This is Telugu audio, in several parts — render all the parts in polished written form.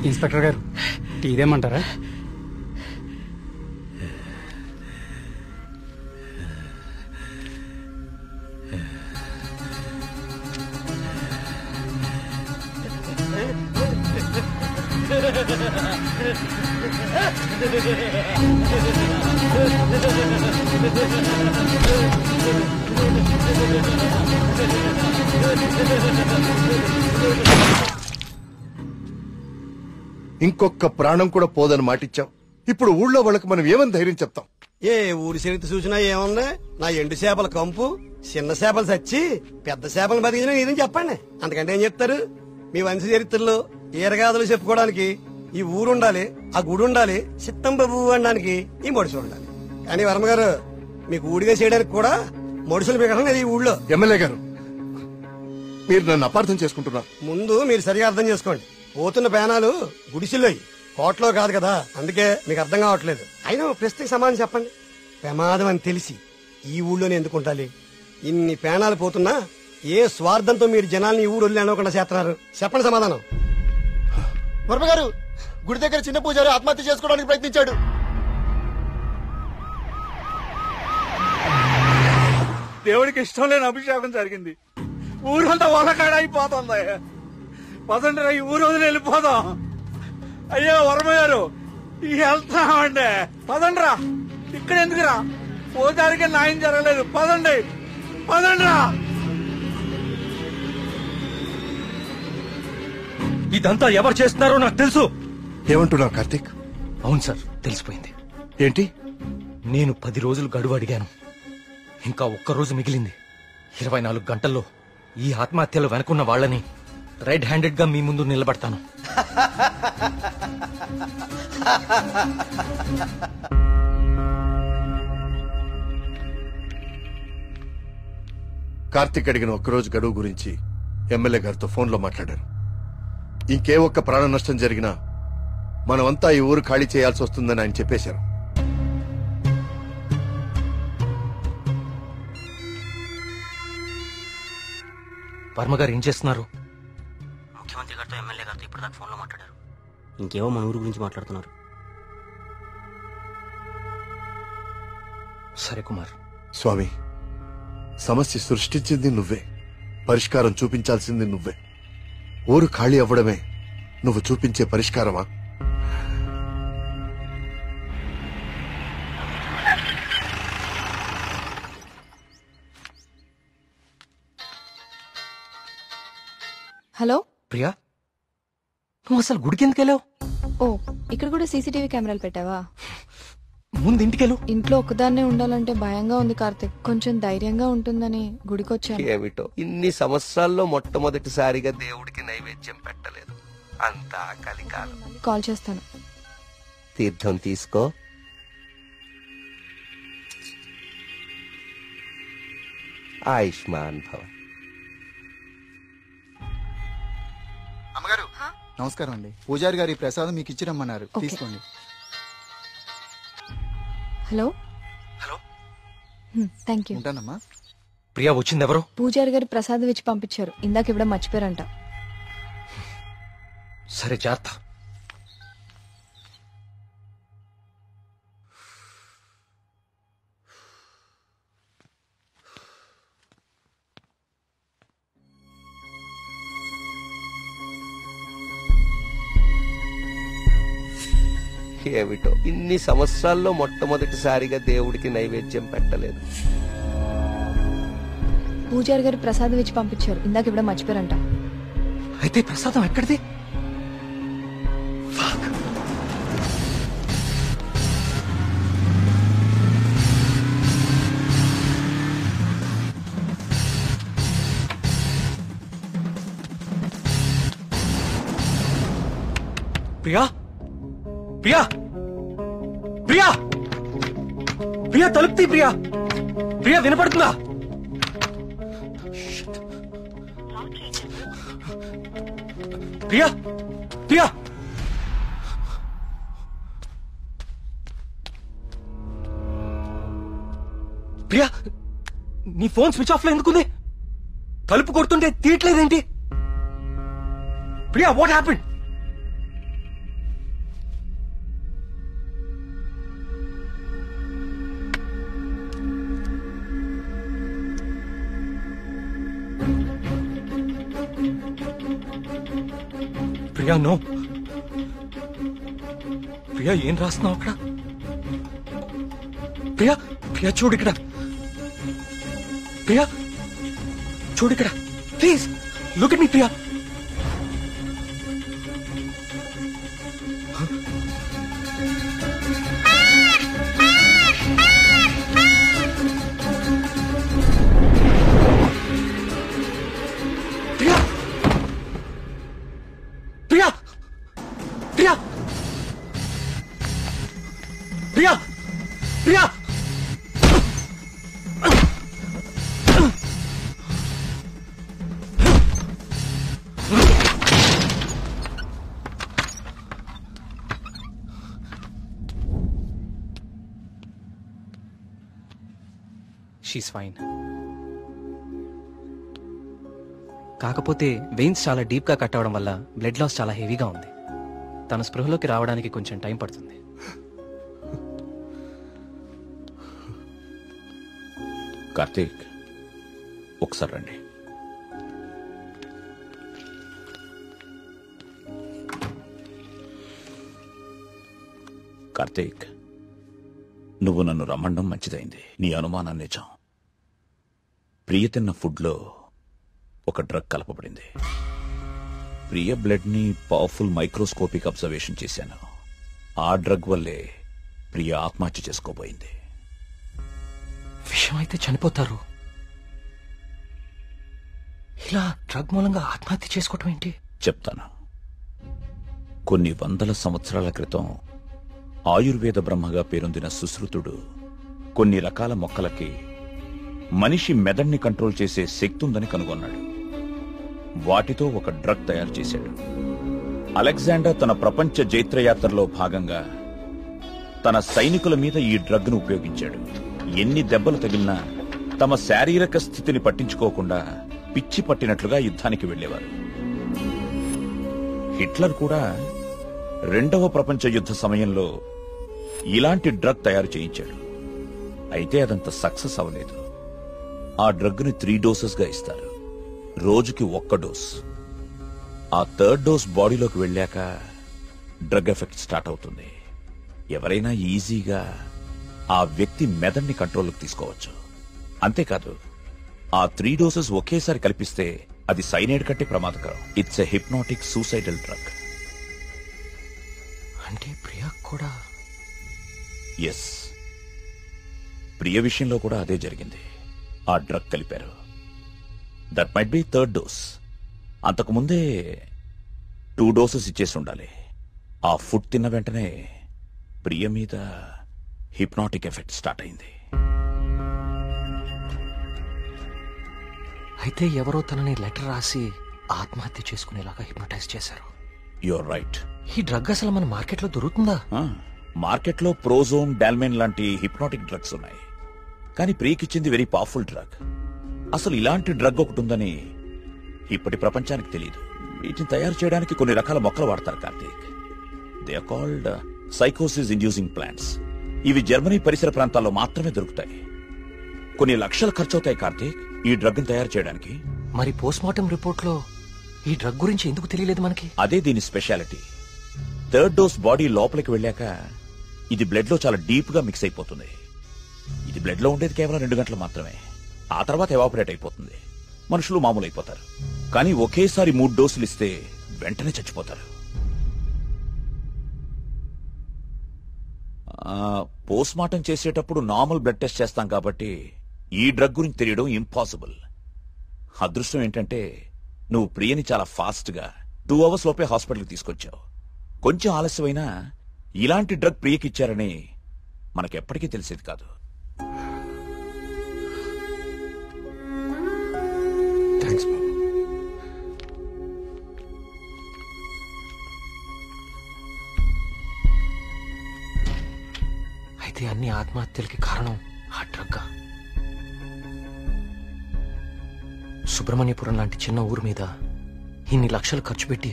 ఇన్స్పెక్టర్ గారు టీ దేమంటారా? ఇంకొక ప్రాణం కూడా పోదని మాటిచ్చాం. ఇప్పుడు ఊళ్ళో వాళ్ళకి మనం ఏమని ధైర్యం చెప్తాం? ఏ ఊరి చరిత్ర చూసినా ఏముంది? నా ఎండు చేపల కంపు, చిన్న చేపలు చచ్చి పెద్ద చేపలు బతికిన ఇదని చెప్పండి. అంతకంటే ఏం చెప్తారు? మీ వంశ చరిత్రలో ఈరగాథలు చెప్పుకోవడానికి ఈ ఊరుండాలి, ఆ గుడి ఉండాలి, చిత్తం బాబు అనడానికి ఈ మడుసులు ఉండాలి. కానీ వర్మ గారు, మీకు ఊడిగా చేయడానికి కూడా మడుసులు పెట్టడం లేదు ఈ ఊళ్ళో. ఎమ్మెల్యే గారు, మీరు నన్ను అపార్థం చేసుకుంటున్నారు. ముందు మీరు సరిగా అర్థం చేసుకోండి. పోతున్న పేనాలు గుడిసిల్లోయి, కోట్లో కాదు కదా. అందుకే మీకు అర్థం కావట్లేదు. అయినా ప్రశ్నకి సమాధానం చెప్పండి. ప్రమాదం అని తెలిసి ఈ ఊళ్ళోనే ఎందుకు ఉండాలి? ఇన్ని పేనాలు పోతున్నా ఏ స్వార్థంతో మీరు జనాల్ని ఈ ఊరు వదిలి అనుకుండా చేస్తున్నారు? చెప్పండి సమాధానం. వర్మ గారు, గుడి దగ్గర చిన్న పూజారి ఆత్మహత్య చేసుకోవడానికి ప్రయత్నించాడు. దేవుడికి ఇష్టం లేని అభిషేకం జరిగింది. ఊరంతా వలకాడ అయిపోతుంది. పదండి, ఈ ఊరు వదిలి వెళ్ళిపోదాం. అయ్యో వర్మ గారు, వెళ్తామండి. పదండ్రా, ఇక్కడ ఎందుకురా? పూజారికి న్యాయం జరగలేదు. పదండి, పదండ్రా. ఇదంతా ఎవరు చేస్తున్నారో నాకు తెలుసు. ఏమంటున్నావు కార్తీక్? అవును సార్, తెలిసిపోయింది. ఏంటి? నేను 10 రోజులు గడువు అడిగాను. ఇంకా ఒక్కరోజు మిగిలింది. 24 గంటల్లో ఈ ఆత్మహత్యలో వెనుకున్న వాళ్ళని రెడ్ హ్యాండెడ్ గా మీ ముందు నిలబడతాను. కార్తీక్ అడిగిన ఒక్కరోజు గడువు గురించి ఎమ్మెల్యే గారితో ఫోన్లో మాట్లాడారు. ఇంకే ఒక్క ప్రాణ నష్టం జరిగినా మనమంతా ఈ ఊరు ఖాళీ చేయాల్సి వస్తుందని ఆయన చెప్పేశారు. వర్మ గారు ఏం చేస్తున్నారు? ముఖ్యమంత్రి గారితో ఎమ్మెల్యే గారితో ఇప్పటిదాకా ఫోన్లో మాట్లాడారు. ఇంకేవో మన ఊరు గురించి మాట్లాడుతున్నారు. సరే కుమార్. స్వామి, సమస్య సృష్టించింది నువ్వే, పరిష్కారం చూపించాల్సింది నువ్వే. ఊరు ఖాళీ అవ్వడమే నువ్వు చూపించే పరిష్కారమా? హలో ప్రియా, నువ్వు అసలు గుడికి ఎందుకు వెళ్ళావు? ఓ, ఇక్కడ కూడా సీసీటీవీ కెమెరాలు పెట్టావా? ముందు ఇంటికెళ్ళు. ఇంట్లో ఒక్కదాన్నే ఉండాలంటే భయంగా ఉంది కార్తిక్. కొంచెం ధైర్యంగా ఉంటుందని గుడికొచ్చాను. ఏమిటో ఇన్ని సంవత్సరాల్లో మొట్టమొదటిసారిగా దేవుడికి నైవేద్యం పెట్టలేదు. అంతా కలికాలం. కాల్ చేస్తాను. తీర్థం తీసుకో. ఆయుష్మాన్ భవ. అమ్మగారు నమస్కారం అండి. పూజారి గారి ప్రసాదం మీకు ఇచ్చి రమ్మన్నారు, తీసుకోండి. హలో. హలో. Thank you. ఉంటానమ్మా. ప్రియా వచ్చింది ఎవరు? పూజారి గారు ప్రసాదం ఇచ్చి పంపించారు. ఇందాక ఇవ్వడం మర్చిపోయారంట. సరే, జాగ్రత్త. ఏమిటో ఇన్ని సంవత్సరాల్లో మొట్టమొదటిసారిగా దేవుడికి నైవేద్యం పెట్టలేదు. పూజారి గారు ప్రసాదం ఇచ్చి పంపించారు. ఇందాక ఇవ్వడం మర్చిపోయారంట. అయితే ప్రసాదం ఎక్కడిది? ప్రియా, ప్రియా, ప్రియా, ప్రియా, తలుపు తీ. ప్రియా, ప్రియా, వినపడుతుందా? ప్రియా, ప్రియా, ప్రియా, నీ ఫోన్ స్విచ్ ఆఫ్ లో ఎందుకుంది? తలుపు కొడుతుంటే తీయట్లేదేంటి? Priya, what happened? Priya no. Priya ఏం రాస్తున్నావు అక్కడ? ప్రియా ప్రియా చూడు ఇక్కడ. ప్రియా చూడు ఇక్కడ. Please look at me Priya. Priya Priya Priya Priya she's fine. కాకపోతే వెయిన్స్ చాలా డీప్ గా కట్ అవడం వల్ల బ్లడ్ లాస్ చాలా హెవీగా ఉంది. తన స్పృహలోకి రావడానికి కొంచెం టైం పడుతుంది. కార్తీక్ ఒకసారి రండి. కార్తీక్, నువ్వు నన్ను రమ్మండం మంచిదైంది. నీ అనుమానం నిజం. ప్రియ తిన్న ఫుడ్లో ఒక డ్రగ్ కలపబడింది. ప్రియ బ్లడ్ ని పవర్ఫుల్ మైక్రోస్కోపిక్ అబ్జర్వేషన్ చేశాను. ఆ డ్రగ్ వల్లే ప్రియ ఆత్మహత్య చేసుకోబోయింది. విషయం అయితే చనిపోతారు. ఇలా డ్రగ్ మూలంగా ఆత్మహత్య చేసుకోవటం ఏంటి? చెప్తాను. కొన్ని వందల సంవత్సరాల క్రితం ఆయుర్వేద బ్రహ్మగా పేరొందిన సుశ్రుతుడు కొన్ని రకాల మొక్కలకి మనిషి మెదడుని కంట్రోల్ చేసే శక్తి ఉందని కనుగొన్నాడు. వాటితో ఒక డ్రగ్ తయారు చేశాడు. అలెగ్జాండర్ తన ప్రపంచ జైత్రయాత్రలో భాగంగా తన సైనికుల మీద ఈ డ్రగ్ ను ఉపయోగించాడు. ఎన్ని దెబ్బలు తగిలినా తమ శారీరక స్థితిని పట్టించుకోకుండా పిచ్చి పట్టినట్లుగా యుద్ధానికి వెళ్లేవారు. హిట్లర్ కూడా రెండవ ప్రపంచ యుద్ధ సమయంలో ఇలాంటి డ్రగ్ తయారు చేయించాడు. అయితే అదంత సక్సెస్ అవ్వలేదు. ఆ డ్రగ్ ని 3 డోసెస్ గా ఇస్తారు. రోజుకి 1 డోస్. ఆ 3rd డోస్ బాడీలోకి వెళ్ళాక డ్రగ్ ఎఫెక్ట్ స్టార్ట్ అవుతుంది. ఎవరైనా ఈజీగా ఆ వ్యక్తి మెదడుని కంట్రోల్లోకి తీసుకోవచ్చు. అంతేకాదు, ఆ 3 డోసెస్ ఒకేసారి కల్పిస్తే అది సైనైడ్ కంటే ప్రమాదకరం. It's a hypnotic suicidal drug. అంటే ప్రియా కూడా? ఎస్, ప్రియ విషయంలో కూడా అదే జరిగింది. ఆ డ్రగ్ కలిపారు. That might be 3rd dose. అంతకుముందే 2 డోసెస్ ఇచ్చేసి ఉండాలి. ఆ ఫుడ్ తిన్న వెంటనే ప్రియ మీద హిప్నాటిక్ ఎఫెక్ట్ స్టార్ట్ అయింది. అయితే ఎవరో తనని లెటర్ రాసి ఆత్మహత్య చేసుకునేలాగా హిప్నటైజ్ చేశారు. You're right. ఈ డ్రగ్ అసలు మన మార్కెట్లో దొరుకుతుందా? మార్కెట్లో ప్రోజోన్, డాల్మెన్ లాంటి హిప్నాటిక్ డ్రగ్స్ ఉన్నాయి. కానీ ప్రియకిచ్చింది వెరీ పవర్ఫుల్ డ్రగ్. అసలు ఇలాంటి డ్రగ్ ఒకటి ఉందని ఇప్పటి ప్రపంచానికి తెలియదు. వీటిని తయారు చేయడానికి కొన్ని రకాల మొక్కలు వాడతారు కార్తీక్. దే ఆర్ కాల్డ్ సైకోసిస్ ఇండ్యూసింగ్ ప్లాంట్స్. ఇవి జర్మనీ పరిసర ప్రాంతాల్లో మాత్రమే దొరుకుతాయి. కొన్ని లక్షలు ఖర్చవుతాయి కార్తీక్ ఈ డ్రగ్ ని తయారు చేయడానికి. మరి పోస్ట్ మార్టం రిపోర్ట్ లో ఈ డ్రగ్ గురించి ఎందుకు తెలియలేదు మనకి? అదే దీని స్పెషాలిటీ. 3rd డోస్ బాడీ లోపలికి వెళ్ళాక ఇది బ్లడ్ లో చాలా డీప్ గా మిక్స్ అయిపోతుంది. ఇది బ్లడ్ లో ఉండేది కేవలం 2 గంటలు మాత్రమే. ఆ తర్వాత ఎవాపరేట్ అయిపోతుంది. మనుషులు మామూలు అయిపోతారు. కానీ ఒకేసారి 3 డోసులు ఇస్తే వెంటనే చచ్చిపోతారు. పోస్ట్ మార్టం చేసేటప్పుడు నార్మల్ బ్లడ్ టెస్ట్ చేస్తాం కాబట్టి ఈ డ్రగ్ గురించి తెలియడం ఇంపాసిబుల్. అదృష్టం ఏంటంటే నువ్వు ప్రియని చాలా ఫాస్ట్ గా 2 అవర్స్ లోపే హాస్పిటల్కి తీసుకొచ్చావు. కొంచెం ఆలస్యమైనా ఇలాంటి డ్రగ్ ప్రియకిచ్చారని మనకెప్పటికీ తెలిసేది కాదు. థ్యాంక్స్ బాబు. అయితే అన్ని ఆత్మహత్యలకి కారణం ఆ డ్రగ్. సుబ్రహ్మణ్యపురం లాంటి చిన్న ఊరు మీద ఇన్ని లక్షలు ఖర్చు పెట్టి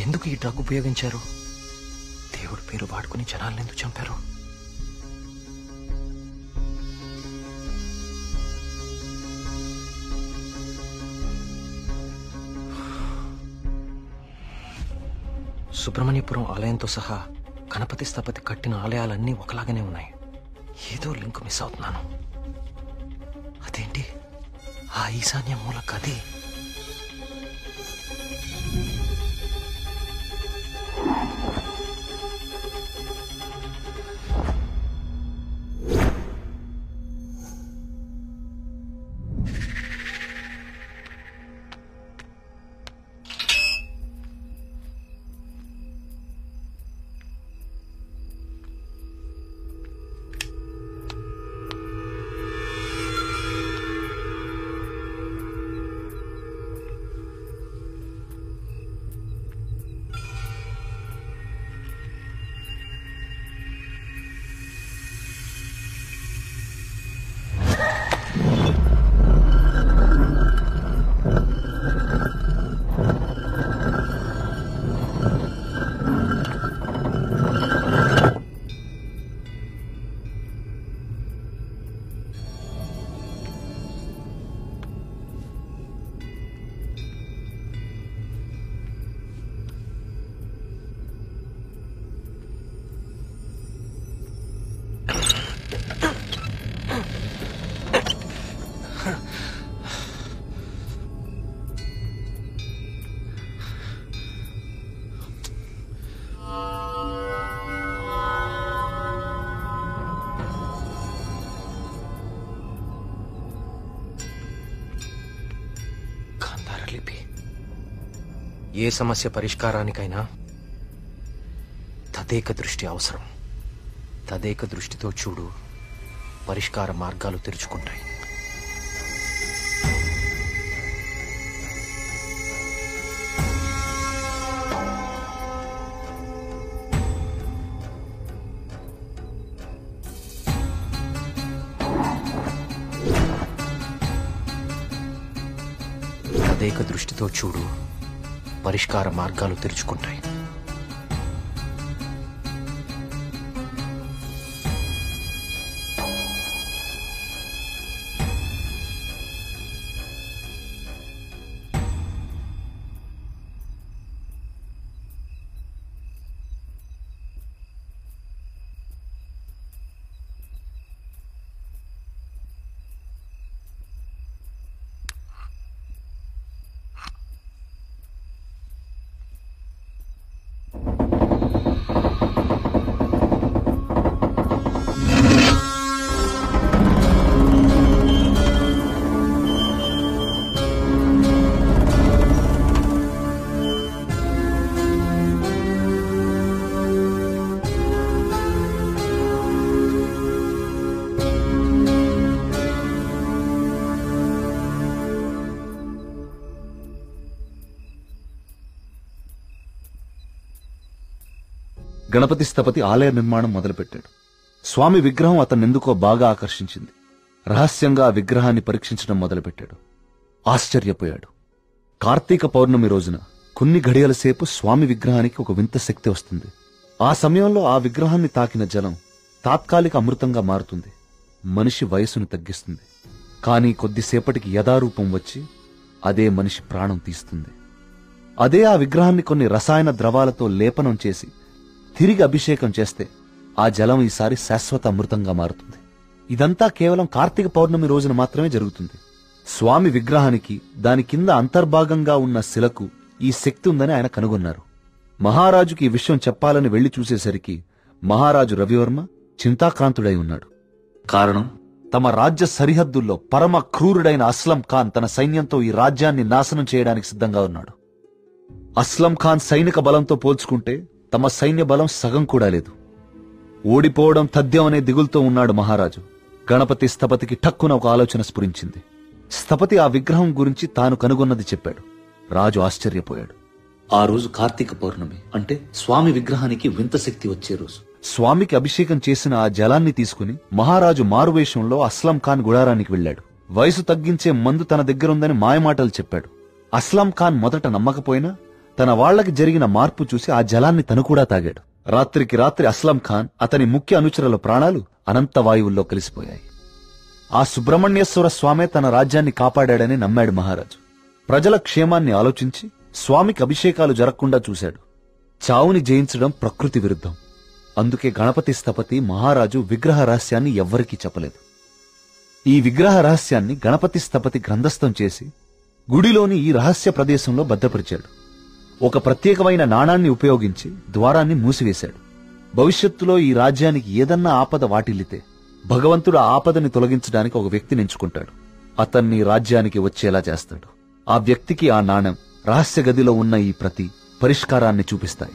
ఎందుకు ఈ డ్రగ్ ఉపయోగించారు? దేవుడి పేరు వాడుకుని జనాలను ఎందుకు చంపారు? సుబ్రహ్మణ్యపురం ఆలయంతో సహా గణపతి స్థపతి కట్టిన ఆలయాలన్నీ ఒకలాగానే ఉన్నాయి. ఏదో లింక్ మిస్ అవుతున్నాను. అదేంటి ఆ ఈశాన్య మూల గది? ఏ సమస్య పరిష్కారానికైనా తదేక దృష్టి అవసరం. తదేక దృష్టితో చూడు, పరిష్కార మార్గాలు తెరుచుకుంటాయి. తదేక దృష్టితో చూడు, పరిష్కార మార్గాలు తెరుచుకుంటాయి. గణపతి స్థపతి ఆలయ నిర్మాణం మొదలుపెట్టాడు. స్వామి విగ్రహం అతన్నెందుకో బాగా ఆకర్షించింది. రహస్యంగా ఆ విగ్రహాన్ని పరీక్షించడం మొదలుపెట్టాడు. ఆశ్చర్యపోయాడు. కార్తీక పౌర్ణమి రోజున కొన్ని ఘడియల సేపు స్వామి విగ్రహానికి ఒక వింత శక్తి వస్తుంది. ఆ సమయంలో ఆ విగ్రహాన్ని తాకిన జలం తాత్కాలిక అమృతంగా మారుతుంది. మనిషి వయసును తగ్గిస్తుంది. కానీ కొద్దిసేపటికి యథారూపం వచ్చి అదే మనిషి ప్రాణం తీస్తుంది. అదే ఆ విగ్రహాన్ని కొన్ని రసాయన ద్రవాలతో లేపనం చేసి తిరిగి అభిషేకం చేస్తే ఆ జలం ఈసారి శాశ్వత అమృతంగా మారుతుంది. ఇదంతా కేవలం కార్తీక పౌర్ణమి రోజున మాత్రమే జరుగుతుంది. స్వామి విగ్రహానికి దాని కింద అంతర్భాగంగా ఉన్న శిలకు ఈ శక్తి ఉందని ఆయన కనుగొన్నారు. మహారాజుకి ఈ విషయం చెప్పాలని వెళ్లి చూసేసరికి మహారాజు రవివర్మ చింతాక్రాంతుడై ఉన్నాడు. కారణం, తమ రాజ్య సరిహద్దుల్లో పరమ క్రూరుడైన అస్లం ఖాన్ తన సైన్యంతో ఈ రాజ్యాన్ని నాశనం చేయడానికి సిద్ధంగా ఉన్నాడు. అస్లం ఖాన్ సైనిక బలంతో పోల్చుకుంటే తమ సైన్య బలం సగం కూడా లేదు. ఓడిపోవడం తథ్యం అనే దిగులుతో ఉన్నాడు మహారాజు. గణపతి స్థపతికి ఠక్కున ఒక ఆలోచన స్ఫురించింది. స్థపతి ఆ విగ్రహం గురించి తాను కనుగొన్నది చెప్పాడు. రాజు ఆశ్చర్యపోయాడు. ఆ రోజు కార్తీక పౌర్ణమి, అంటే స్వామి విగ్రహానికి వింత శక్తి వచ్చే రోజు. స్వామికి అభిషేకం చేసిన ఆ జలాన్ని తీసుకుని మహారాజు మారువేషంలో అస్లం ఖాన్ గుడారానికి వెళ్లాడు. వయసు తగ్గించే మందు తన దగ్గరుందని మాయమాటలు చెప్పాడు. అస్లం ఖాన్ మొదట నమ్మకపోయినా తన వాళ్లకి జరిగిన మార్పు చూసి ఆ జలాన్ని తను కూడా తాగాడు. రాత్రికి రాత్రి అస్లం ఖాన్, అతని ముఖ్య అనుచరుల ప్రాణాలు అనంత వాయువుల్లో కలిసిపోయాయి. ఆ సుబ్రహ్మణ్యేశ్వర స్వామే తన రాజ్యాన్ని కాపాడాడని నమ్మాడు మహారాజు. ప్రజల క్షేమాన్ని ఆలోచించి స్వామికి అభిషేకాలు జరగకుండా చూశాడు. చావుని జయించడం ప్రకృతి విరుద్ధం. అందుకే గణపతి స్థపతి మహారాజు విగ్రహ రహస్యాన్ని ఎవ్వరికీ చెప్పలేదు. ఈ విగ్రహ రహస్యాన్ని గణపతి స్థపతి గ్రంథస్థం చేసి గుడిలోని ఈ రహస్య ప్రదేశంలో భద్రపరిచాడు. ఒక ప్రత్యేకమైన నాణాన్ని ఉపయోగించి ద్వారాన్ని మూసివేశాడు. భవిష్యత్తులో ఈ రాజ్యానికి ఏదన్నా ఆపద వాటిల్లితే భగవంతుడు ఆ ఆపదని తొలగించడానికి ఒక వ్యక్తిని ఎంచుకుంటాడు. అతన్ని రాజ్యానికి వచ్చేలా చేస్తాడు. ఆ వ్యక్తికి ఆ నాణెం, రహస్య గదిలో ఉన్న ఈ ప్రతి పరిష్కారాన్ని చూపిస్తాయి.